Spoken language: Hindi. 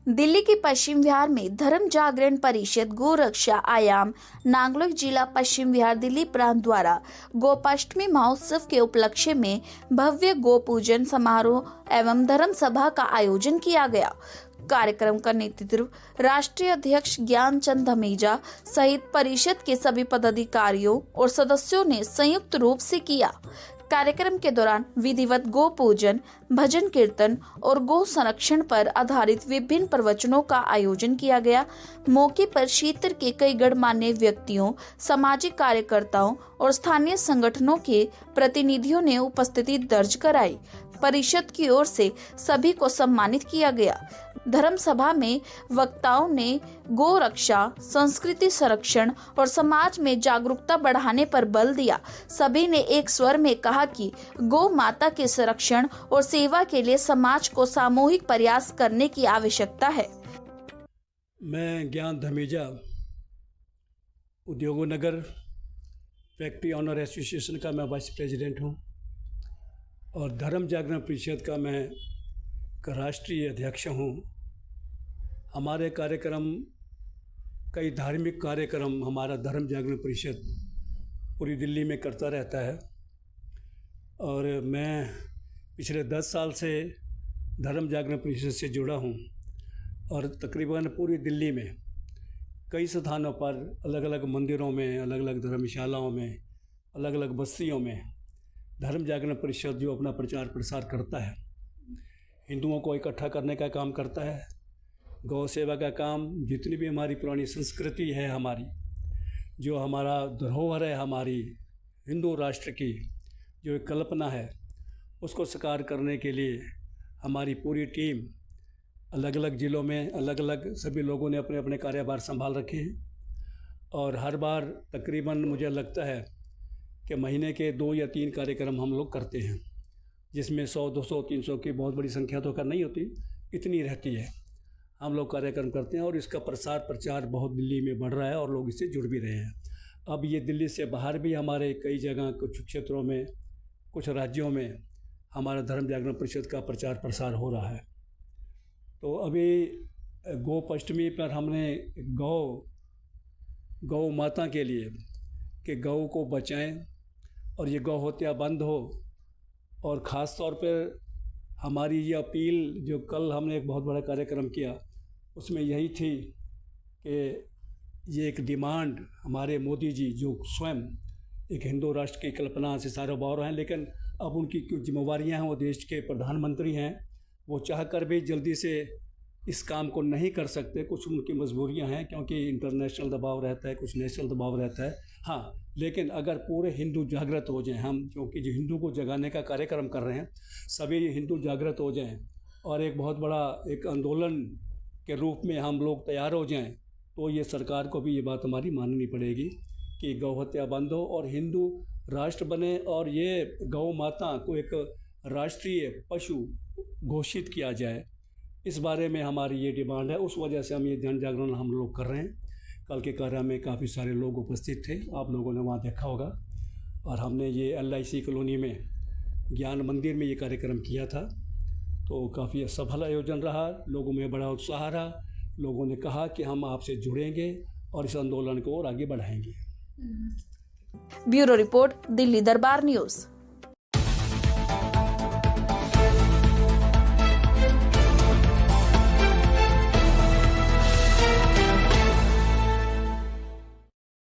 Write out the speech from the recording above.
दिल्ली के पश्चिम बिहार में धर्म जागरण परिषद गोरक्षा आयाम नांगलोई जिला पश्चिम बिहार दिल्ली प्रांत द्वारा गोपाष्टमी महोत्सव के उपलक्ष्य में भव्य गो पूजन समारोह एवं धर्म सभा का आयोजन किया गया। कार्यक्रम का नेतृत्व राष्ट्रीय अध्यक्ष ज्ञानचंद धमीजा सहित परिषद के सभी पदाधिकारियों और सदस्यों ने संयुक्त रूप से किया। कार्यक्रम के दौरान विधिवत गो पूजन, भजन कीर्तन और गो संरक्षण पर आधारित विभिन्न प्रवचनों का आयोजन किया गया। मौके पर क्षेत्र के कई गणमान्य व्यक्तियों, सामाजिक कार्यकर्ताओं और स्थानीय संगठनों के प्रतिनिधियों ने उपस्थिति दर्ज कराई। परिषद की ओर से सभी को सम्मानित किया गया। धर्म सभा में वक्ताओं ने गो रक्षा, संस्कृति संरक्षण और समाज में जागरूकता बढ़ाने पर बल दिया। सभी ने एक स्वर में कहा कि गौ माता के संरक्षण और सेवा के लिए समाज को सामूहिक प्रयास करने की आवश्यकता है। मैं ज्ञान धमीजा उद्योगों नगर फैक्ट्री ऑनर एसोसिएशन का मैं वाइस प्रेसिडेंट हूँ और धर्म जागरण परिषद का मैं राष्ट्रीय अध्यक्ष हूँ। हमारे कार्यक्रम, कई धार्मिक कार्यक्रम हमारा धर्म जागरण परिषद पूरी दिल्ली में करता रहता है और मैं पिछले 10 साल से धर्म जागरण परिषद से जुड़ा हूँ और तकरीबन पूरी दिल्ली में कई स्थानों पर अलग अलग मंदिरों में, अलग अलग धर्मशालाओं में, अलग अलग बस्तियों में धर्म जागरण परिषद जो अपना प्रचार प्रसार करता है, हिंदुओं को इकट्ठा करने का काम करता है। गौ सेवा का काम, जितनी भी हमारी पुरानी संस्कृति है, हमारी जो हमारा धरोहर है, हमारी हिंदू राष्ट्र की जो एक कल्पना है, उसको साकार करने के लिए हमारी पूरी टीम अलग अलग ज़िलों में अलग अलग सभी लोगों ने अपने अपने कार्यभार संभाल रखे हैं और हर बार तकरीबन मुझे लगता है कि महीने के 2 या 3 कार्यक्रम हम लोग करते हैं, जिसमें 100, 200, 300 की बहुत बड़ी संख्या तो नहीं होती, इतनी रहती है। हम लोग कार्यक्रम करते हैं और इसका प्रसार प्रचार बहुत दिल्ली में बढ़ रहा है और लोग इससे जुड़ भी रहे हैं। अब ये दिल्ली से बाहर भी हमारे कई जगह, कुछ क्षेत्रों में, कुछ राज्यों में हमारा धर्म जागरण परिषद का प्रचार प्रसार हो रहा है। तो अभी गोपाष्टमी पर हमने गौ माता के लिए कि गौ को बचाएं और ये गौ हत्या बंद हो, और ख़ास तौर पर हमारी ये अपील जो कल हमने एक बहुत बड़ा कार्यक्रम किया, उसमें यही थी कि ये एक डिमांड हमारे मोदी जी जो स्वयं एक हिंदू राष्ट्र की कल्पना से सारोबार हैं, लेकिन अब उनकी कुछ जिम्मेवारियां हैं, वो देश के प्रधानमंत्री हैं, वो चाहकर भी जल्दी से इस काम को नहीं कर सकते। कुछ उनकी मजबूरियां हैं क्योंकि इंटरनेशनल दबाव रहता है, कुछ नेशनल दबाव रहता है। हाँ, लेकिन अगर पूरे हिंदू जागृत हो जाएं, हम क्योंकि जो हिंदू को जगाने का कार्यक्रम कर रहे हैं, सभी हिंदू जागृत हो जाएं और एक बहुत बड़ा एक आंदोलन के रूप में हम लोग तैयार हो जाएं, तो ये सरकार को भी ये बात हमारी माननी पड़ेगी कि गौ हत्या बंद हो और हिंदू राष्ट्र बने और ये गौ माता को एक राष्ट्रीय पशु घोषित किया जाए। इस बारे में हमारी ये डिमांड है। उस वजह से हम ये जन जागरण हम लोग कर रहे हैं। कल के कार्य में काफ़ी सारे लोग उपस्थित थे, आप लोगों ने वहाँ देखा होगा। और हमने ये LIC कॉलोनी में ज्ञान मंदिर में ये कार्यक्रम किया था, तो काफ़ी सफल आयोजन रहा। लोगों में बड़ा उत्साह रहा। लोगों ने कहा कि हम आपसे जुड़ेंगे और इस आंदोलन को और आगे बढ़ाएंगे। ब्यूरो रिपोर्ट, दिल्ली दरबार न्यूज़।